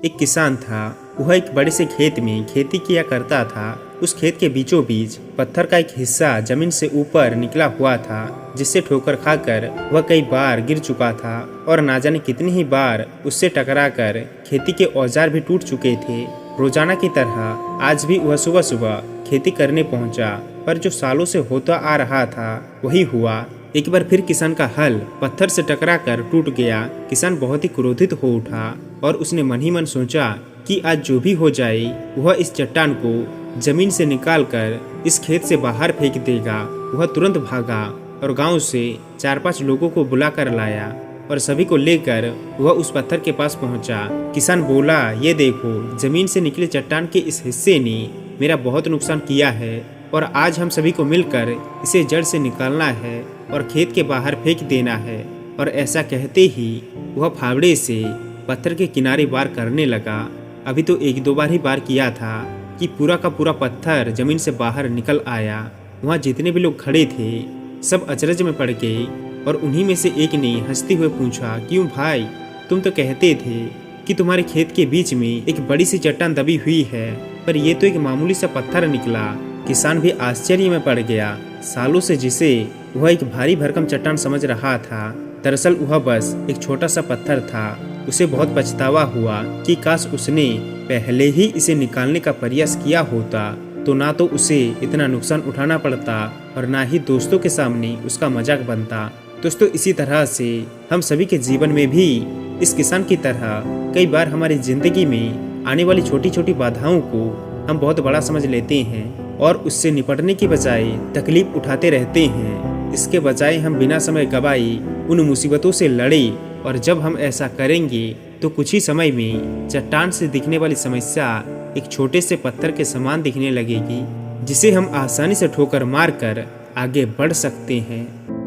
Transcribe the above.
एक किसान था। वह एक बड़े से खेत में खेती किया करता था। उस खेत के बीचों बीच पत्थर का एक हिस्सा जमीन से ऊपर निकला हुआ था, जिससे ठोकर खाकर वह कई बार गिर चुका था और ना जाने कितनी ही बार उससे टकराकर खेती के औजार भी टूट चुके थे। रोजाना की तरह आज भी वह सुबह सुबह खेती करने पहुंचा, पर जो सालों से होता आ रहा था वही हुआ। एक बार फिर किसान का हल पत्थर से टकराकर टूट गया। किसान बहुत ही क्रोधित हो उठा और उसने मन ही मन सोचा कि आज जो भी हो जाए वह इस चट्टान को जमीन से निकालकर इस खेत से बाहर फेंक देगा। वह तुरंत भागा और गांव से 4-5 लोगों को बुलाकर लाया और सभी को लेकर वह उस पत्थर के पास पहुंचा। किसान बोला, ये देखो, जमीन से निकले चट्टान के इस हिस्से ने मेरा बहुत नुकसान किया है और आज हम सभी को मिलकर इसे जड़ से निकालना है और खेत के बाहर फेंक देना है। और ऐसा कहते ही वह फावड़े से पत्थर के किनारे वार करने लगा। अभी तो 1-2 बार ही वार किया था कि पूरा का पूरा पत्थर जमीन से बाहर निकल आया। वहाँ जितने भी लोग खड़े थे सब अचरज में पड़ गए और उन्हीं में से एक ने हंसते हुए पूछा, क्यों भाई, तुम तो कहते थे कि तुम्हारे खेत के बीच में एक बड़ी सी चट्टान दबी हुई है, पर यह तो एक मामूली सा पत्थर निकला। किसान भी आश्चर्य में पड़ गया। सालों से जिसे वह एक भारी भरकम चट्टान समझ रहा था, दरअसल वह बस एक छोटा सा पत्थर था। उसे बहुत पछतावा हुआ कि काश उसने पहले ही इसे निकालने का प्रयास किया होता, तो ना तो उसे इतना नुकसान उठाना पड़ता और ना ही दोस्तों के सामने उसका मजाक बनता। दोस्तों, इसी तरह से हम सभी के जीवन में भी इस किसान की तरह कई बार हमारी जिंदगी में आने वाली छोटी छोटी बाधाओं को हम बहुत बड़ा समझ लेते हैं और उससे निपटने की बजाय तकलीफ उठाते रहते हैं। इसके बजाय हम बिना समय गवाए उन मुसीबतों से लड़े, और जब हम ऐसा करेंगे तो कुछ ही समय में चट्टान से दिखने वाली समस्या एक छोटे से पत्थर के समान दिखने लगेगी, जिसे हम आसानी से ठोकर मारकर आगे बढ़ सकते हैं।